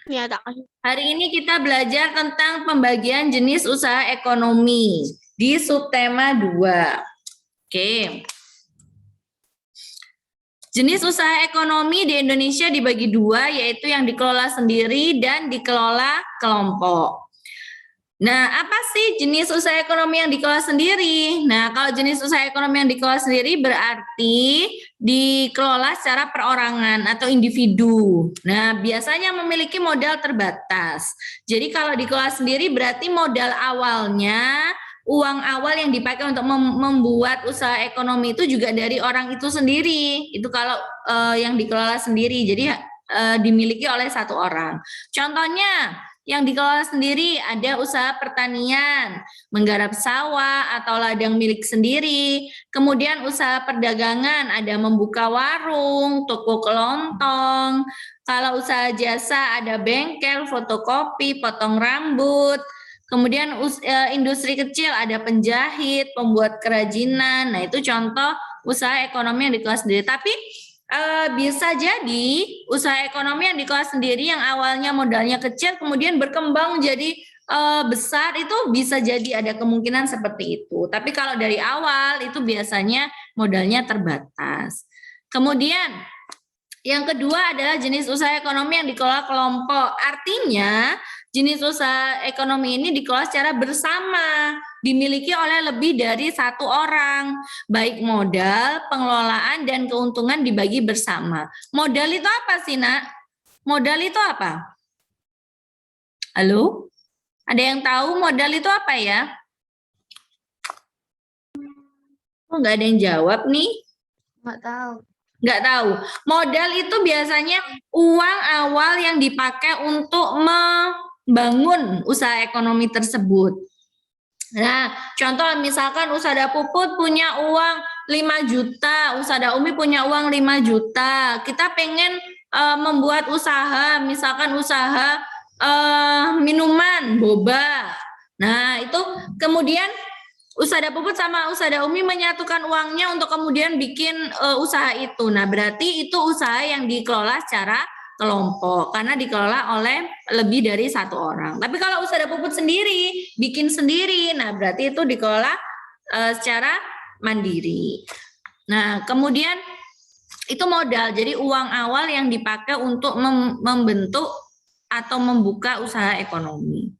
Ya, tak kasih. Hari ini kita belajar tentang pembagian jenis usaha ekonomi di subtema 2. Oke. Jenis usaha ekonomi di Indonesia dibagi dua, yaitu yang dikelola sendiri dan dikelola kelompok. Nah, apa sih jenis usaha ekonomi yang dikelola sendiri? Nah, kalau jenis usaha ekonomi yang dikelola sendiri berarti dikelola secara perorangan atau individu. Nah, biasanya memiliki modal terbatas. Jadi kalau dikelola sendiri berarti modal awalnya, uang awal yang dipakai untuk membuat usaha ekonomi itu juga dari orang itu sendiri. Itu kalau yang dikelola sendiri. Jadi dimiliki oleh satu orang. Contohnya, yang dikelola sendiri ada usaha pertanian, menggarap sawah atau ladang milik sendiri. Kemudian usaha perdagangan, ada membuka warung, toko kelontong. Kalau usaha jasa ada bengkel, fotokopi, potong rambut. Kemudian industri kecil ada penjahit, pembuat kerajinan. Nah, itu contoh usaha ekonomi yang dikelola sendiri. Tapi bisa jadi usaha ekonomi yang dikelola sendiri yang awalnya modalnya kecil kemudian berkembang jadi besar, itu bisa jadi ada kemungkinan seperti itu. Tapi kalau dari awal itu biasanya modalnya terbatas. Kemudian yang kedua adalah jenis usaha ekonomi yang dikelola kelompok. Artinya jenis usaha ekonomi ini dikelola secara bersama, dimiliki oleh lebih dari satu orang. Baik modal, pengelolaan, dan keuntungan dibagi bersama. Modal itu apa sih, Nak? Modal itu apa? Halo? Ada yang tahu modal itu apa ya? Oh, nggak ada yang jawab nih. Nggak tahu. Nggak tahu. Modal itu biasanya uang awal yang dipakai untuk membangun usaha ekonomi tersebut. Nah, contoh misalkan Usada Puput punya uang 5 juta, Usada Umi punya uang 5 juta. Kita pengen membuat usaha, misalkan usaha minuman, boba. Nah, itu kemudian Usada Puput sama Usada Umi menyatukan uangnya untuk kemudian bikin usaha itu. Nah, berarti itu usaha yang dikelola secara kelompok karena dikelola oleh lebih dari satu orang. Tapi kalau Usada Puput sendiri, bikin sendiri, nah berarti itu dikelola secara mandiri. Nah, kemudian itu modal. Jadi uang awal yang dipakai untuk membentuk atau membuka usaha ekonomi.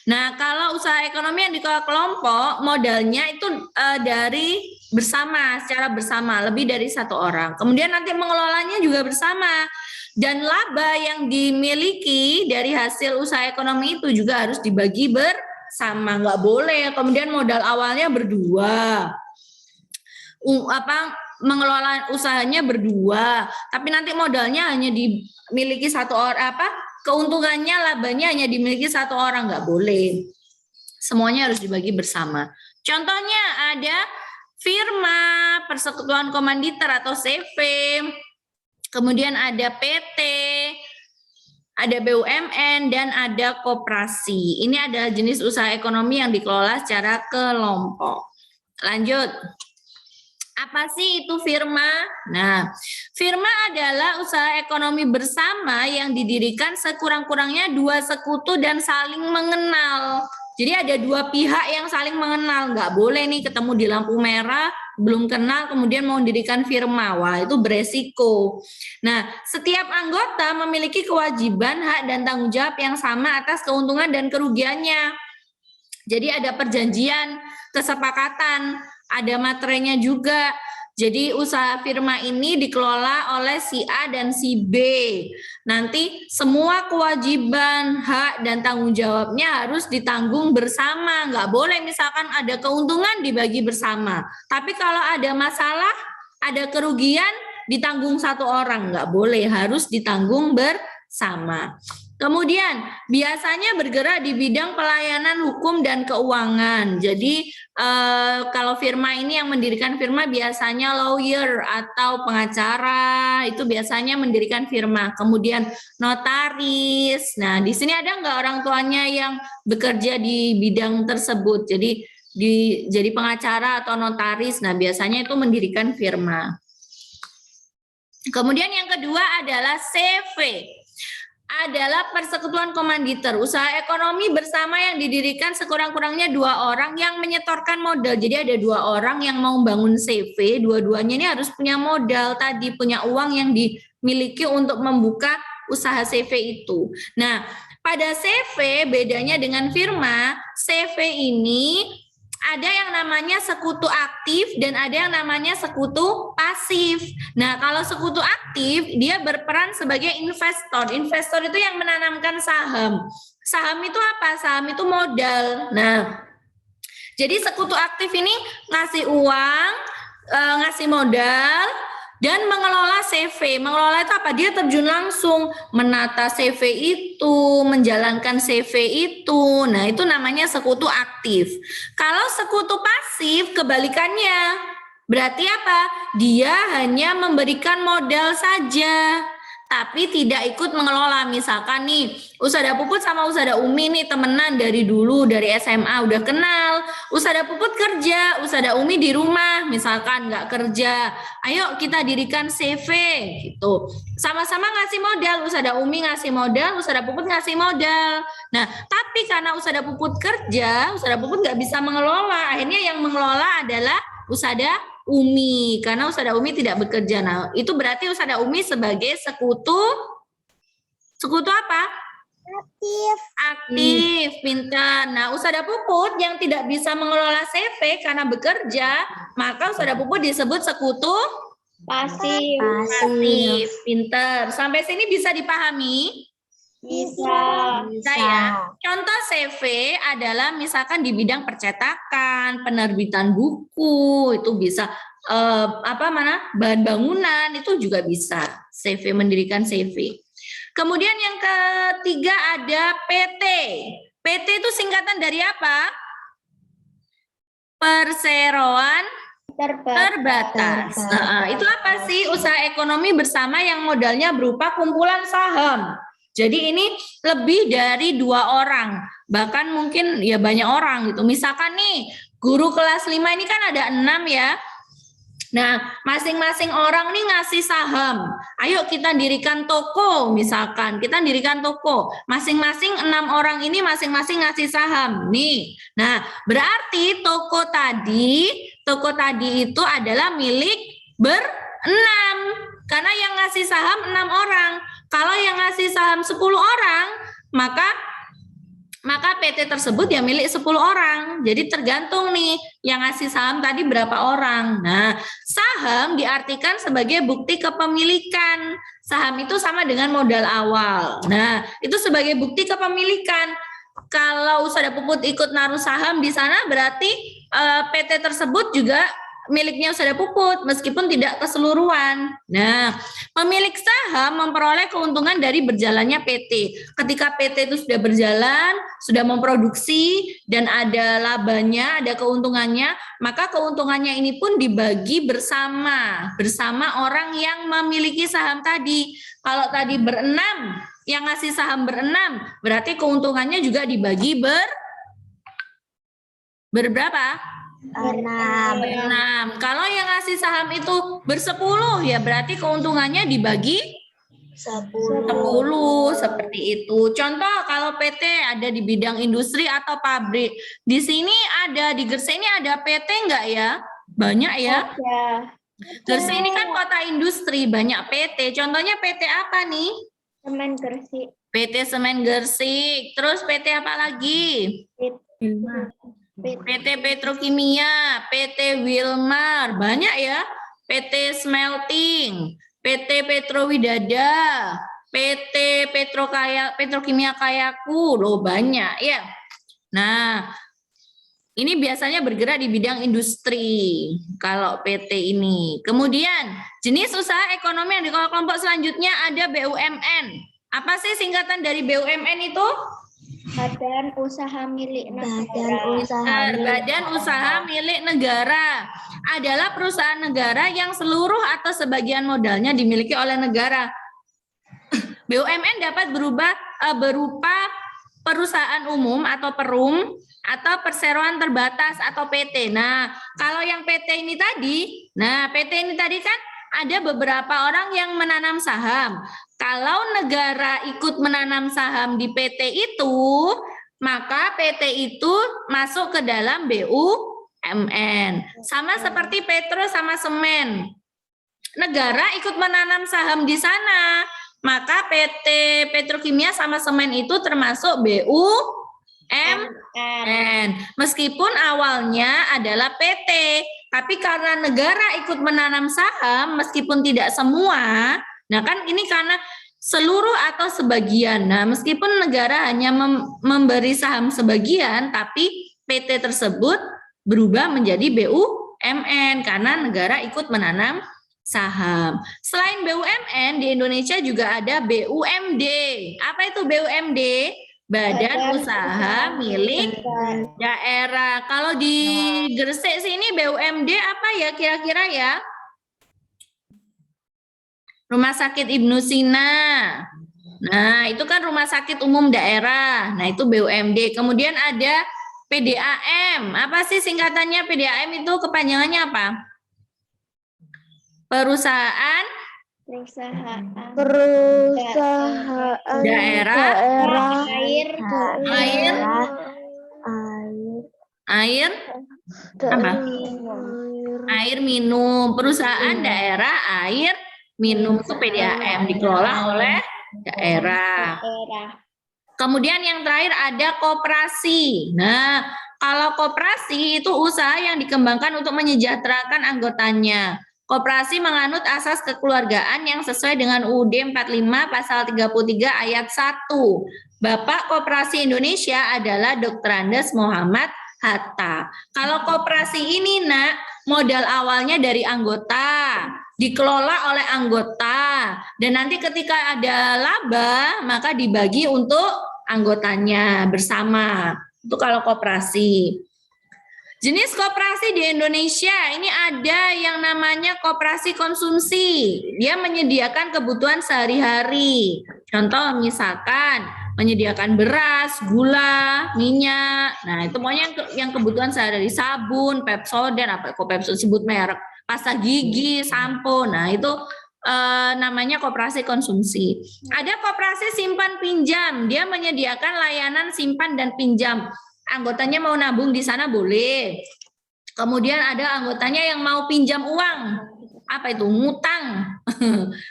Nah, kalau usaha ekonomi yang dikelola kelompok, modalnya itu dari bersama, secara bersama, lebih dari satu orang. Kemudian nanti mengelolanya juga bersama. Dan laba yang dimiliki dari hasil usaha ekonomi itu juga harus dibagi bersama. Nggak boleh, kemudian modal awalnya berdua. Mengelola usahanya berdua, tapi nanti modalnya hanya dimiliki satu orang, keuntungannya, labanya hanya dimiliki satu orang, nggak boleh. Semuanya harus dibagi bersama. Contohnya ada firma, persekutuan komanditer atau CV, kemudian ada PT, ada BUMN, dan ada koperasi. Ini adalah jenis usaha ekonomi yang dikelola secara kelompok. Lanjut. Apa sih itu firma? Nah, firma adalah usaha ekonomi bersama yang didirikan sekurang-kurangnya dua sekutu dan saling mengenal. Jadi ada dua pihak yang saling mengenal. Nggak boleh nih ketemu di lampu merah, belum kenal, kemudian mau mendirikan firma. Wah, itu beresiko. Nah, setiap anggota memiliki kewajiban, hak, dan tanggung jawab yang sama atas keuntungan dan kerugiannya. Jadi ada perjanjian, kesepakatan, ada materainya juga. Jadi usaha firma ini dikelola oleh si A dan si B. Nanti semua kewajiban, hak, dan tanggung jawabnya harus ditanggung bersama. Nggak boleh misalkan ada keuntungan dibagi bersama. Tapi kalau ada masalah, ada kerugian, ditanggung satu orang. Nggak boleh, harus ditanggung bersama. Kemudian biasanya bergerak di bidang pelayanan hukum dan keuangan. Jadi kalau firma ini yang mendirikan firma biasanya lawyer atau pengacara, itu biasanya mendirikan firma. Kemudian notaris. Nah, di sini ada nggak orang tuanya yang bekerja di bidang tersebut? Jadi jadi pengacara atau notaris. Nah, biasanya itu mendirikan firma. Kemudian yang kedua adalah CV. adalah persekutuan komanditer, usaha ekonomi bersama yang didirikan sekurang-kurangnya 2 orang yang menyetorkan modal. Jadi ada 2 orang yang mau bangun CV, dua-duanya ini harus punya modal tadi, punya uang yang dimiliki untuk membuka usaha CV itu. Nah, pada CV bedanya dengan firma, CV ini ada yang namanya sekutu aktif dan ada yang namanya sekutu pasif. Nah, kalau sekutu aktif, dia berperan sebagai investor. Investor itu yang menanamkan saham. Saham itu apa? Saham itu modal. Nah, jadi sekutu aktif ini ngasih uang, ngasih modal, dan mengelola CV. Mengelola itu apa? Dia terjun langsung menata CV itu, menjalankan CV itu. Nah, itu namanya sekutu aktif. Kalau sekutu pasif kebalikannya. Berarti apa? Dia hanya memberikan modal saja, tapi tidak ikut mengelola. Misalkan nih, Usada Puput sama Usada Umi nih temenan dari dulu, dari SMA udah kenal. Usada Puput kerja, Usada Umi di rumah, misalkan nggak kerja. Ayo kita dirikan CV gitu. Sama-sama ngasih modal, Usada Umi ngasih modal, Usada Puput ngasih modal. Nah, tapi karena Usada Puput kerja, Usada Puput nggak bisa mengelola. Akhirnya yang mengelola adalah Usada Umi, karena Usada Umi tidak bekerja. Nah, itu berarti Usada Umi sebagai sekutu apa? Aktif, pintar. Nah, Usada Puput yang tidak bisa mengelola CV karena bekerja, maka Usada Puput disebut sekutu Pasif. pasif, pintar. Sampai sini bisa dipahami? Bisa. Ya. Contoh CV adalah misalkan di bidang percetakan, penerbitan buku, itu bisa bahan bangunan itu juga bisa CV, mendirikan CV. Kemudian yang ketiga ada PT. PT itu singkatan dari apa? Perseroan terbatas. Nah, itu apa sih? Usaha ekonomi bersama yang modalnya berupa kumpulan saham. Jadi ini lebih dari 2 orang, bahkan mungkin ya banyak orang gitu. Misalkan nih, guru kelas 5 ini kan ada 6 ya. Nah, masing-masing orang nih ngasih saham. Ayo kita dirikan toko, misalkan. Kita dirikan toko. Masing-masing 6 orang ini masing-masing ngasih saham. Nih. Nah, berarti toko tadi itu adalah milik ber-6. Karena yang ngasih saham 6 orang. Kalau yang ngasih saham 10 orang, maka PT tersebut ya milik 10 orang. Jadi tergantung nih yang ngasih saham tadi berapa orang. Nah, saham diartikan sebagai bukti kepemilikan. Saham itu sama dengan modal awal. Nah, itu sebagai bukti kepemilikan. Kalau Usada Puput ikut naruh saham di sana berarti PT tersebut juga miliknya Usada Puput meskipun tidak keseluruhan. Nah, pemilik saham memperoleh keuntungan dari berjalannya PT. Ketika PT itu sudah berjalan, sudah memproduksi dan ada labanya, ada keuntungannya, maka keuntungannya ini pun dibagi bersama orang yang memiliki saham tadi. Kalau tadi ber-6, yang ngasih saham ber-6, berarti keuntungannya juga dibagi berberapa? 6. Kalau yang ngasih saham itu ber-10 ya berarti keuntungannya dibagi 10 seperti itu. Contoh kalau PT ada di bidang industri atau pabrik. Di sini ada di Gresik ini ada PT enggak ya? Banyak ya? Gresik ini kan kota industri, banyak PT. Contohnya PT apa nih? Semen Gresik. PT Semen Gresik. Terus PT apa lagi? PT Petrokimia, PT Wilmar, banyak ya. PT Smelting, PT Petrowidada, PT Petrokimia Kayaku, loh banyak ya. Nah, ini biasanya bergerak di bidang industri kalau PT ini. Kemudian jenis usaha ekonomi yang dikelola kelompok selanjutnya ada BUMN. Apa sih singkatan dari BUMN itu? Badan usaha milik negara. Badan usaha milik negara adalah perusahaan negara yang seluruh atau sebagian modalnya dimiliki oleh negara. BUMN dapat berupa perusahaan umum atau perum atau perseroan terbatas atau PT. Nah, kalau yang PT ini tadi kan ada beberapa orang yang menanam saham. Kalau negara ikut menanam saham di PT itu, maka PT itu masuk ke dalam BUMN. Sama seperti Petro sama semen. Negara ikut menanam saham di sana, maka PT Petrokimia sama semen itu termasuk BUMN. Meskipun awalnya adalah PT, tapi karena negara ikut menanam saham, meskipun tidak semua, nah kan ini karena seluruh atau sebagian. Nah, meskipun negara hanya memberi saham sebagian, tapi PT tersebut berubah menjadi BUMN karena negara ikut menanam saham. Selain BUMN, di Indonesia juga ada BUMD. Apa itu BUMD? Badan Usaha Milik Daerah. Kalau di Gresik sini BUMD apa ya kira-kira ya? Rumah Sakit Ibnu Sina. Nah, itu kan rumah sakit umum daerah. Nah, itu BUMD. Kemudian ada PDAM. Apa sih singkatannya PDAM itu kepanjangannya apa? Perusahaan daerah air apa? Air minum. Perusahaan daerah air minum itu PDAM dikelola oleh daerah. Kemudian yang terakhir ada koperasi. Nah, kalau koperasi itu usaha yang dikembangkan untuk menyejahterakan anggotanya. Koperasi menganut asas kekeluargaan yang sesuai dengan UUD 45 pasal 33 ayat 1. Bapak Koperasi Indonesia adalah Dr. Andes Muhammad Hatta. Kalau koperasi ini, Nak, modal awalnya dari anggota, dikelola oleh anggota, dan nanti ketika ada laba, maka dibagi untuk anggotanya bersama. Itu kalau koperasi. Jenis koperasi di Indonesia ini ada yang namanya koperasi konsumsi. Dia menyediakan kebutuhan sehari-hari. Contoh misalkan menyediakan beras, gula, minyak. Nah, itu pokoknya yang kebutuhan sehari-hari, sabun, Pepsodent, apa kok Pepsodent sebut merek, pasta gigi, sampo. Nah, itu namanya koperasi konsumsi. Ada koperasi simpan pinjam. Dia menyediakan layanan simpan dan pinjam. Anggotanya mau nabung di sana boleh. Kemudian ada anggotanya yang mau pinjam uang. Apa itu? Ngutang.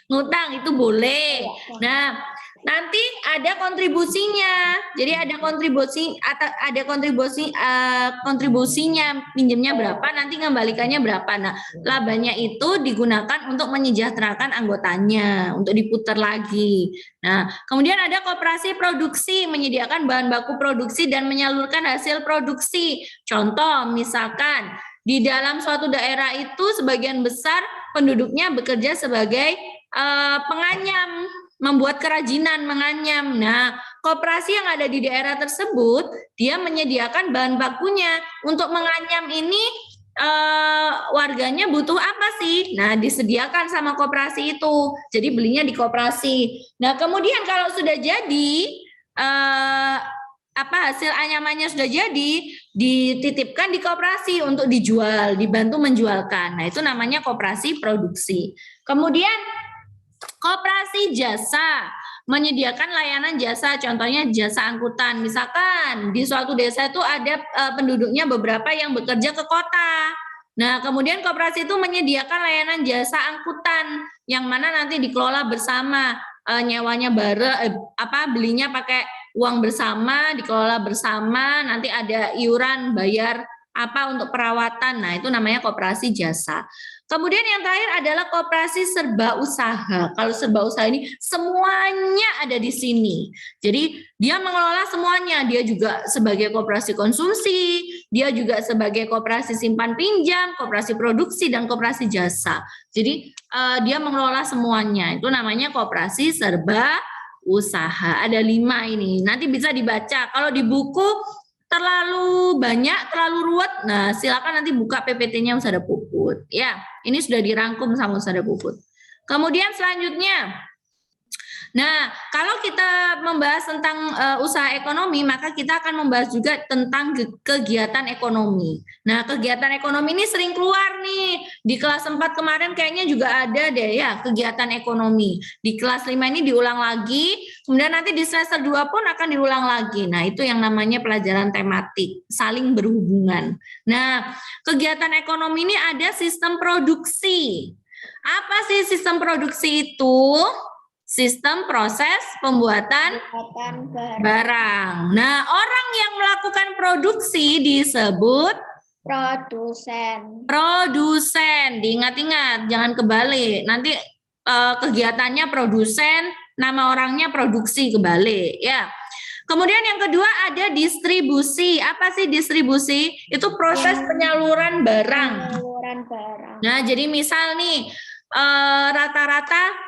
Ngutang itu boleh. Nah, nanti ada kontribusinya. Jadi ada kontribusinya, pinjamnya berapa, nanti ngembalikannya berapa. Nah, labanya itu digunakan untuk menyejahterakan anggotanya, untuk diputar lagi. Nah, kemudian ada koperasi produksi, menyediakan bahan baku produksi dan menyalurkan hasil produksi. Contoh, misalkan di dalam suatu daerah itu sebagian besar penduduknya bekerja sebagai penganyam, membuat kerajinan menganyam. Nah, koperasi yang ada di daerah tersebut, dia menyediakan bahan bakunya. Untuk menganyam ini, warganya butuh apa sih? Nah, disediakan sama koperasi itu. Jadi belinya di koperasi. Nah, kemudian kalau sudah jadi, hasil anyamannya sudah jadi, dititipkan di koperasi untuk dijual, dibantu menjualkan. Nah, itu namanya koperasi produksi. Kemudian koperasi jasa, menyediakan layanan jasa, contohnya jasa angkutan. Misalkan di suatu desa itu ada penduduknya beberapa yang bekerja ke kota. Nah, kemudian koperasi itu menyediakan layanan jasa angkutan yang mana nanti dikelola bersama, nyewanya bareng, belinya pakai uang bersama, dikelola bersama, nanti ada iuran bayar untuk perawatan. Nah, itu namanya koperasi jasa. Kemudian yang terakhir adalah koperasi serba usaha. Kalau serba usaha ini semuanya ada di sini. Jadi dia mengelola semuanya. Dia juga sebagai koperasi konsumsi, dia juga sebagai koperasi simpan pinjam, koperasi produksi, dan koperasi jasa. Jadi dia mengelola semuanya. Itu namanya koperasi serba usaha. Ada 5 ini. Nanti bisa dibaca. Kalau di buku terlalu banyak, terlalu ruwet, nah silakan nanti buka PPT-nya Ustazah Puput. Ya, ini sudah dirangkum sama Ustazah Puput. Kemudian selanjutnya, Nah, kalau kita membahas tentang usaha ekonomi, maka kita akan membahas juga tentang kegiatan ekonomi. Nah, kegiatan ekonomi ini sering keluar nih. Di kelas 4 kemarin kayaknya juga ada deh ya, kegiatan ekonomi. Di kelas 5 ini diulang lagi, kemudian nanti di semester 2 pun akan diulang lagi. Nah, itu yang namanya pelajaran tematik, saling berhubungan. Nah, kegiatan ekonomi ini ada sistem produksi. Apa sih sistem produksi itu? Sistem proses pembuatan barang. Nah, orang yang melakukan produksi disebut produsen. Produsen. Diingat-ingat, jangan kebalik. Nanti kegiatannya produsen, nama orangnya produksi, kebalik ya. Kemudian yang kedua ada distribusi. Apa sih distribusi? Itu proses penyaluran barang. Penyaluran barang. Nah, jadi misal nih rata-rata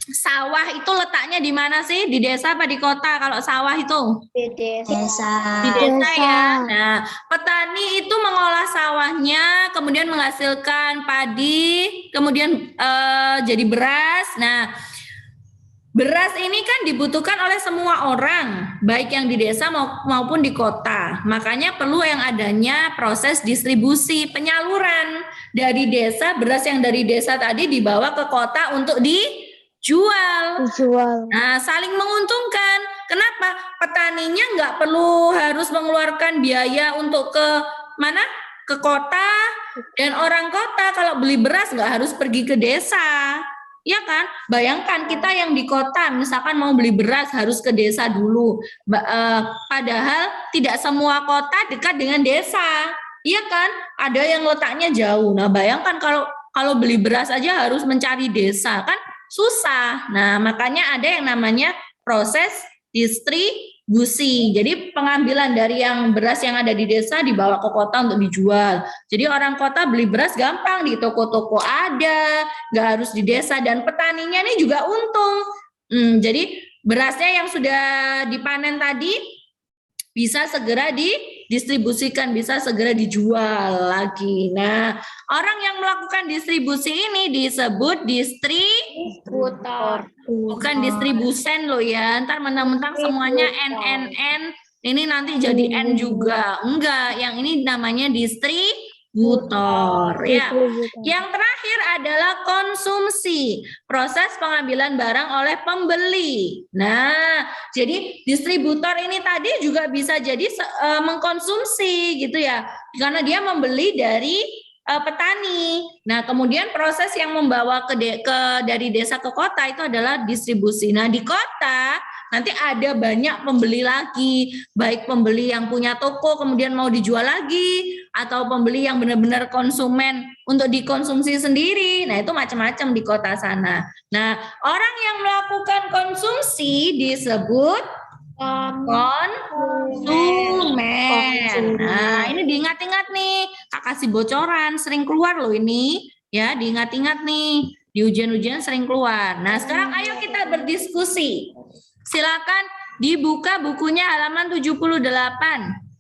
sawah itu letaknya di mana sih? Di desa apa di kota kalau sawah itu? Di desa. Di desa ya. Nah, petani itu mengolah sawahnya, kemudian menghasilkan padi, kemudian jadi beras. Nah, beras ini kan dibutuhkan oleh semua orang, baik yang di desa maupun di kota. Makanya perlu yang adanya proses distribusi, penyaluran dari desa, beras yang dari desa tadi dibawa ke kota untuk dijual. Nah, saling menguntungkan. Kenapa? Petaninya nggak perlu harus mengeluarkan biaya untuk ke mana? Ke kota. Dan orang kota kalau beli beras nggak harus pergi ke desa. Ya kan? Bayangkan kita yang di kota, misalkan mau beli beras harus ke desa dulu. Padahal tidak semua kota dekat dengan desa. Iya kan? Ada yang letaknya jauh. Nah, bayangkan kalau beli beras aja harus mencari desa, kan susah. Nah, makanya ada yang namanya proses distribusi. Jadi pengambilan dari yang beras yang ada di desa dibawa ke kota untuk dijual. Jadi orang kota beli beras gampang, di toko-toko ada, nggak harus di desa, dan petaninya ini juga untung. Jadi berasnya yang sudah dipanen tadi bisa segera didistribusikan, bisa segera dijual lagi. Nah, orang yang melakukan distribusi ini disebut distributor. Bukan distribusen loh ya. Ntar mentang-mentang semuanya N. Ini nanti jadi N juga. Enggak, yang ini namanya distributor ya. Yang terakhir adalah konsumsi, proses pengambilan barang oleh pembeli. Nah, jadi distributor ini tadi juga bisa jadi mengkonsumsi gitu ya, karena dia membeli dari petani. Nah, kemudian proses yang membawa dari desa ke kota itu adalah distribusi. Nah, di kota nanti ada banyak pembeli lagi, baik pembeli yang punya toko kemudian mau dijual lagi, atau pembeli yang benar-benar konsumen untuk dikonsumsi sendiri. Nah, itu macam-macam di kota sana. Nah, orang yang melakukan konsumsi disebut konsumen. Nah, ini diingat-ingat nih, Kak kasih bocoran, sering keluar loh ini. Ya, diingat-ingat nih, di ujian-ujian sering keluar. Nah, sekarang ayo kita berdiskusi. Silakan dibuka bukunya halaman 78.